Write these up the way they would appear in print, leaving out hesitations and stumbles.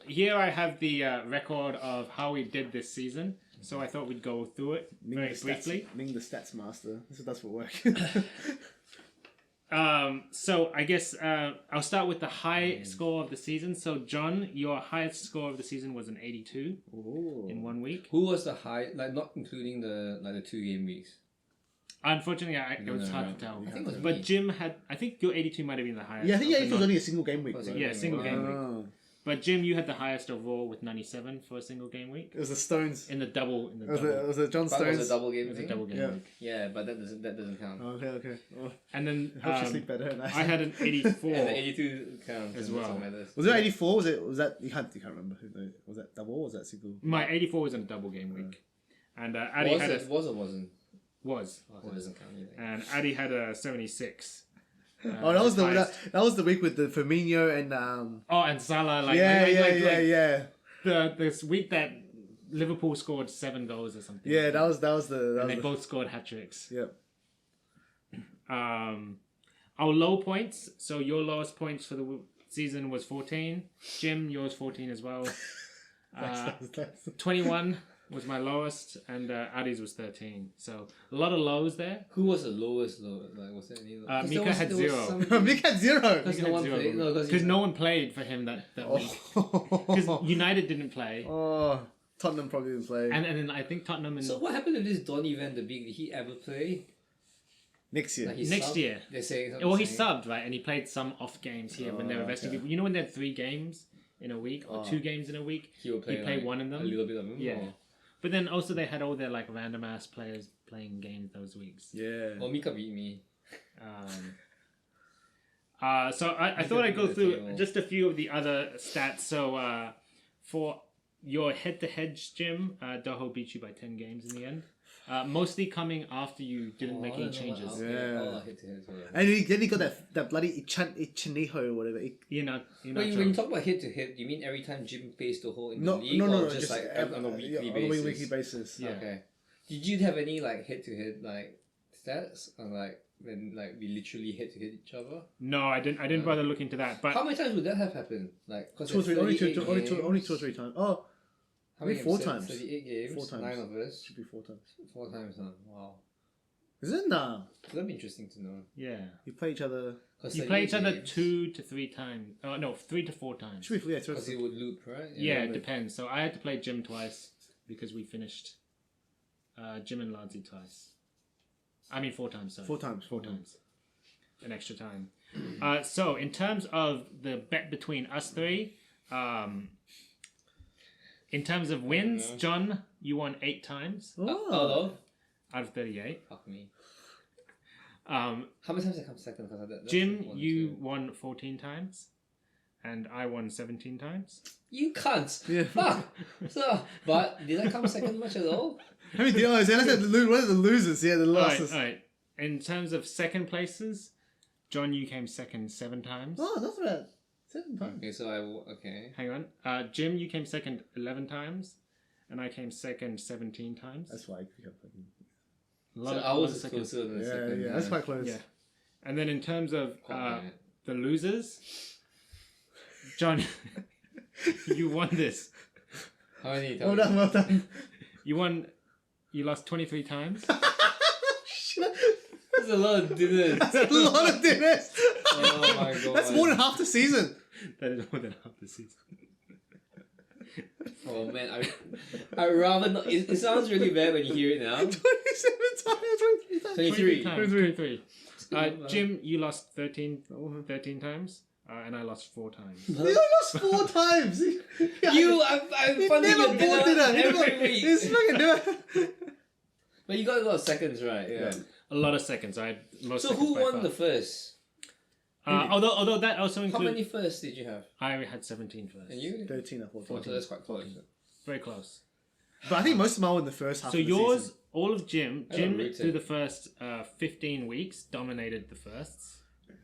here I have the record of how we did this season. So I thought we'd go through it very briefly. Ming the stats master. This is for work. So I guess I'll start with the high score of the season. So John, your highest score of the season was an 82 in 1 week. Who was the high? Like not including the 2 game weeks. Unfortunately, it was hard to tell. I think it was but me. Jim had. I think your 82 might have been the highest. Yeah, I think of the it was only a single game week. Was Right? it? Yeah, single game week. Oh. But Jim, you had the highest overall with 97 for a single game week. It was the Stones. In the double. Was it John But Stones? was a double It game was thing? a double game Yeah. week. Yeah, but that doesn't count. Okay. Oh, And then helps you sleep better. I had an 84. Yeah, the 82 counts As and that's well. what matters. Was it 84? Was that you can't remember? Was that double or was that single? My 84 was in a double game week. And Addy Was had it? Was or wasn't? was. Oh, that doesn't count either. And Addy had a 76. Oh, that was the highest. that was the week with the Firmino and Oh, and Salah, like this week that Liverpool scored 7 goals or something. Yeah, that was and they both scored hat tricks. Yep. Our low points. So your lowest points for the season was 14. Jim, yours 14 as well. That's 21 was my lowest, and Addy's was 13. So a lot of lows there. Who was the lowest low? Like, was there any? 'Cause Mika there had there 0. Mick had 0. Because no one played. No, Because no one played for him that week. Because United didn't play, Oh, Tottenham probably didn't play. and then I think Tottenham and So what happened to this Donny Van de Beek? Did he ever play? Next year. Like, he Next subbed? year. They're saying. well, he subbed, right, and he played some off games here when they were resting okay. people. You know when they had 3 games in a week or 2 games in a week. He would play. He'd play like, one of them. A little bit of them. Yeah. But then also they had all their like random ass players playing games those weeks. Yeah. Or Mika beat me. So I thought I'd go through just a few of the other stats. So for your head-to-head, Jim, Doho beat you by 10 games in the end. Mostly coming after you didn't make any changes. Yeah. Oh, hit. And then he got that bloody Ichiniho or whatever. You're not When you talk about hit to hit, you mean every time Jim faced the hole in the league, no, or just like on a weekly basis? basis. Yeah. Okay. Did you have any like hit to hit like stats or like when like we literally hit to hit each other? No, I didn't bother looking into that. But How many times would that have happened? Like 'cause 2 or 3, only 2 games, or 3 times. Oh, how maybe many 4 episodes? times. 38 games. 4 times. 9 of us. should be 4 times. 4 times, huh? Wow. Is it nah? That'd be interesting to know. yeah, You play each other. 'Cause you play each other 38 games, 2 to 3 times. Oh no, 3 to 4 times. Should be Because it would loop, right? Yeah, it depends. So I had to play Jim twice because we finished Jim and Lardsy twice. I mean 4 times, sorry. 4 times. 4 times. An extra time. So in terms of the bet between us 3, in terms of wins, John, you won 8 times Oh. Hello? out of 38. Fuck me. Um, How many times I come second? Because that's Jim, one, you two. won 14 times. And I won 17 times. You cunts! Yeah. Fuck! So, but did I come second much at all? How many deals? What are the losers? Yeah, the losses. Alright. In terms of second places, John, you came second 7 times. Oh, that's about 7 times. Okay, so okay. Hang on. Jim, you came second 11 times. And I came second 17 times. That's why I pick up fucking. A So lot of- I lot was of seconds. closer than Yeah, second. yeah, that's quite close. Yeah. And then in terms of Oh, the losers, John, you won this. How many Well times? done, well done. You lost 23 times. That's a lot of dinners. That's a lot of dinners. Oh my god. That's more than half the season. That is more than half the season. Oh man, I rather not. It sounds really bad when you hear it now. 27 times. 23 times. 23. Number. Jim, you lost 13 times. And I lost 4 times. You lost 4 times. I'm He funding never your bought dinner dinner. every week. He's fucking doing. But you got a lot of seconds, right? Yeah. A lot of seconds. I had most So seconds who by won far. the first? Although that also How includes... many firsts did you have? I had 17 first. And you? 13 or 14. So that's quite close. Very close. But I think most of them are in the first half So of the yours, season. all of Jim, I got Jim rooted. through the first 15 weeks dominated the firsts.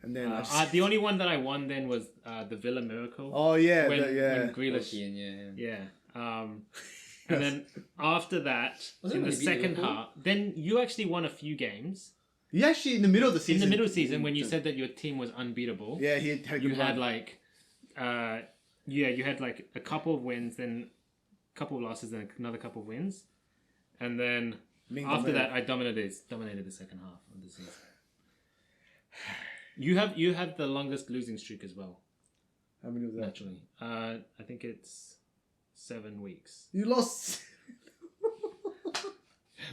And then The only one that I won then was the Villa Miracle. oh yeah, when, yeah. when Grealish... Keane, yeah. Yeah. And then after that, Was it in when the they beat second Liverpool? half, then you actually won a few games. You actually in the middle of the In season. the middle season, when you said that your team was unbeatable, yeah, he had a you good had run. like, Yeah, you had like a couple of wins, then a couple of losses, then another couple of wins, and then Ming after dominated. that, I dominated the second half of the season. You have the longest losing streak as well. How many was that? Naturally, I think it's 7 weeks. You lost.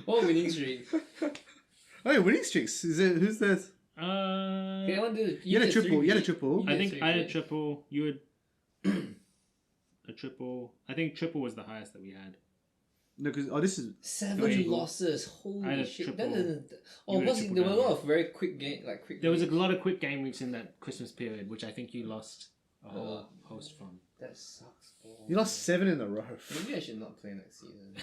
What winning streak? Oh, winning streaks. Is it who's that? Okay, I want to do. You had a triple. You had a triple. I think I had a triple. You had a triple. I think triple was the highest that we had. No, because this is 7 Wait. losses. I had a Holy shit! triple. That doesn't. Oh, You had a was it, triple there were a down. lot of very quick game, like quick. There was a games. lot of quick game weeks in that Christmas period, which I think you lost a whole host from. That sucks. balls. you lost 7 in a row. Maybe I should not play next season.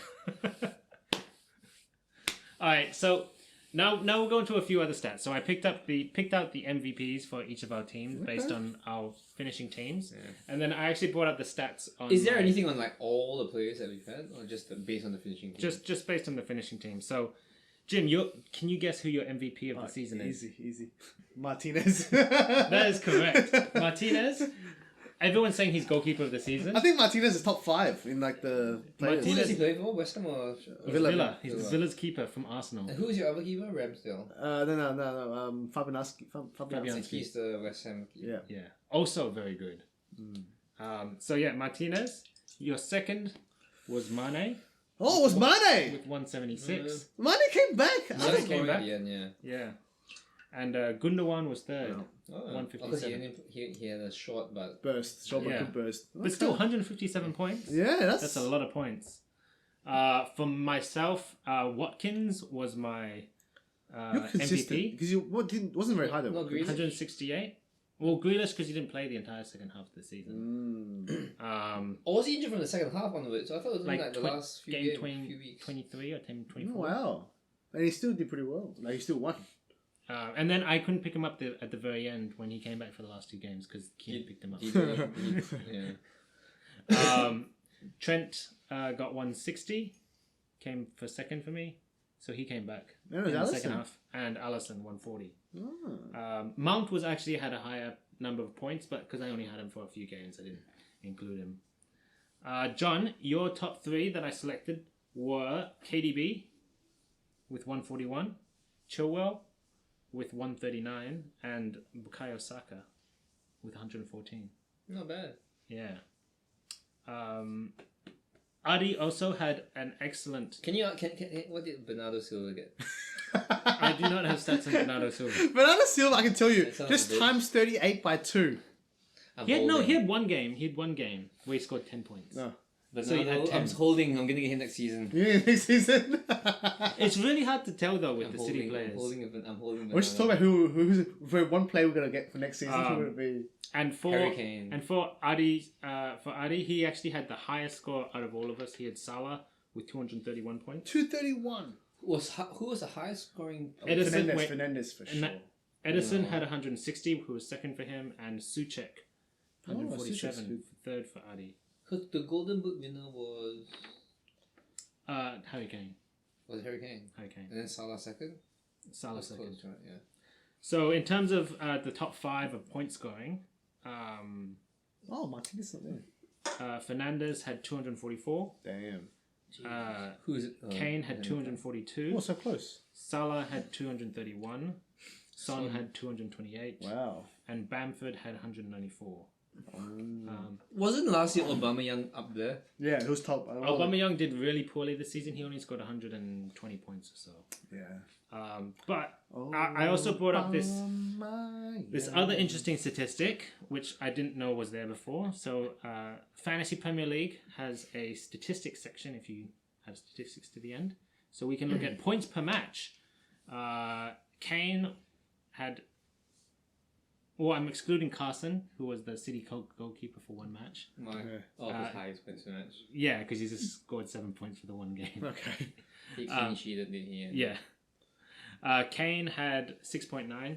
All right, so now we'll go into a few other stats. So I picked out the MVPs for each of our teams based on our finishing teams, and then I actually brought up the stats on. Is there my- anything on like all the players that we've had, or just based on the finishing team? just based on the finishing team? So, Jim, can you guess who your MVP of the season is? Easy. Martinez. That is correct. Martinez. Everyone's saying he's goalkeeper of the season. I think Martinez is top 5 in like the players. Who does he play for? West Ham or Villa. He's Villa's keeper from Arsenal. And who's your other keeper? Ramsdale. No. Fabianski. Fabianski. He's the West Ham keeper. Yeah. Yeah, also very good. So yeah, Martinez. Your second was Mane Oh, it was Mane. with 176. Mane came back. Mane Mane came came back. at the end, yeah. Yeah, and Gundogan was third, Oh, 157. because he had a short but Burst. Short Yeah. good burst. but still 157 points. Yeah, That's a lot of points. For myself, Watkins was my You're consistent MVP. because wasn't very high though. not Grealish. 168. Well, Grealish because he didn't play the entire second half of the season. Or was he injured from the second half onwards? So I thought it was only Like like the last few game games, 20, few weeks. 23 or 10, Oh, 24. wow. And he still did pretty well. Like he still won. And then I couldn't pick him up at the very end when he came back for the last 2 games because Keane picked him up. Yeah. Trent got 160, came for second for me, so he came back Yeah, it in was the Alisson. second half, and Allison 140. Oh. Mount was actually had a higher number of points, but because I only had him for a few games, I didn't include him. John, your top 3 that I selected were KDB with 141, Chilwell with 139, and Bukayo Saka with 114. Not bad. Yeah. Adi also had an excellent. Can what did Bernardo Silva get? I do not have stats on Bernardo Silva. Bernardo Silva, I can tell you, That sounds just a bit- times 38 by 2. I'm He had holding. one game. He had one game where he scored 10 points. No. Bernardo, so he had 10. I'm holding. I'm gonna get him next season. Yeah, next season. It's really hard to tell though with I'm the holding, City players. We're I'm holding just talking about who's for one player we're gonna get for next season. Who would it be? And for Harry Kane. and for Adi, he actually had the highest score out of all of us. He had Salah with 231 points. 231. Who was the highest scoring? Edison went- Fernandez for and sure. that- Edison had 160, who was second for him, and Suchek 147 Suchek's good. third for Adi. Because the Golden Boot winner was Harry Kane. Harry Kane, Harry Kane. and then Salah second. Salah That's second. close, right? Yeah. So in terms of the top 5 of point scoring, Oh, Martinez not there. Fernandez had 244. Damn. Who's it? Kane had 242. Oh, so close. Salah had 231. Son had 228. Wow. And Bamford had 194. Wasn't last year Aubameyang up there? Yeah, who's top? Aubameyang did really poorly this season. He only scored 120 points or so. Yeah. But I also brought up this This other interesting statistic, which I didn't know was there before. So, Fantasy Premier League has a statistics section if you add statistics to the end. So we can look at points per match. Kane had... Well, I'm excluding Carson, who was the City goalkeeper for one match. His highest points match. Yeah, because he just scored 7 points for the one game. Okay. He clean sheeted, did he? Yeah. Kane had 6.9.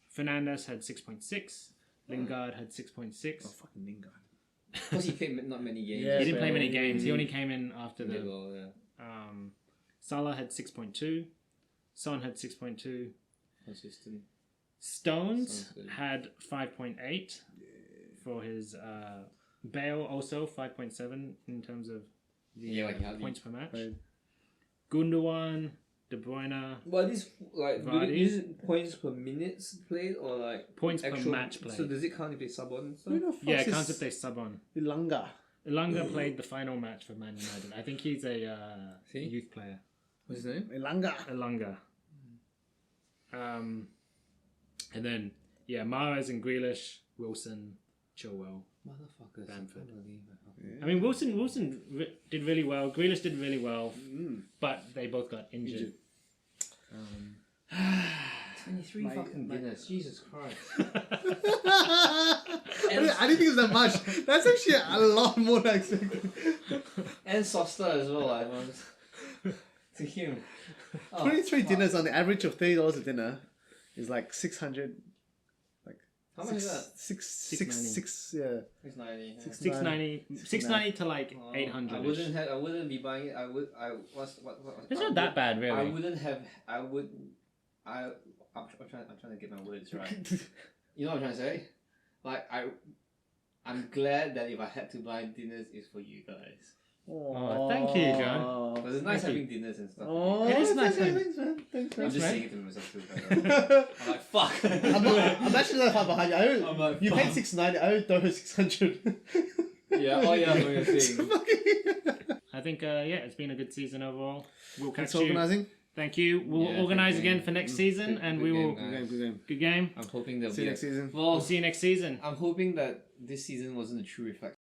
Fernandez had 6.6. Lingard had 6.6. Oh, fucking Lingard. Because he played not many games. Yeah, He didn't play many so- games. He only came in after the... Well, yeah. Salah had 6.2. Son had 6.2. Consistent. Stones Sounds good. had 5.8. for his Bale also 5.7 in terms of the Yeah, like, yeah, points per match. Right. Gundogan, De Bruyne, But these like do Vardy. they use points per minutes played or like points per actual match played. So does it count if they sub on and stuff? Who the fuck Yeah, it is counts if they sub on. Ilanga? Elanga played the final match for Man United. I think he's a See? youth player. What's his name? Ilanga. Elanga. And then Mahrez and Grealish, Wilson, Chilwell. Motherfuckers. Bamford. Unbelievable. I mean, Wilson did really well. Grealish did really well, but they both got injured. 23 My- fucking my- dinners. Jesus Christ. I didn't think it was that much. That's actually a lot more than I expected. And Sosta as well, I was. To him. Oh, 23 fuck. dinners on the average of $30 a dinner is like 600. How much is that? Yeah. 690. Yeah. 690 to like Oh, 800. I wouldn't be buying it. What? It's not that bad, really. I'm trying to get my words right. You know what I'm trying to say? Like I'm glad that if I had to buy dinners, it's for you guys. Oh, thank you, John. Because it's nice Thank you. having dinners and stuff. Oh, It is nice Thanks, man. Thanks, I'm man. just man. saying it to myself too. But, I'm like, fuck. I'm actually not far behind you. I'm like, You paid fuck. $690. I owe Doho 600. Yeah, oh yeah, what you're saying. I think, it's been a good season overall. We'll catch Thanks you. for organising. Thank you. We'll Yeah, organise thank you. again for next season, and we will. game, guys. Good game. Good game. I'm hoping that See you next season. We'll Well, see you next season. I'm hoping that this season wasn't a true reflection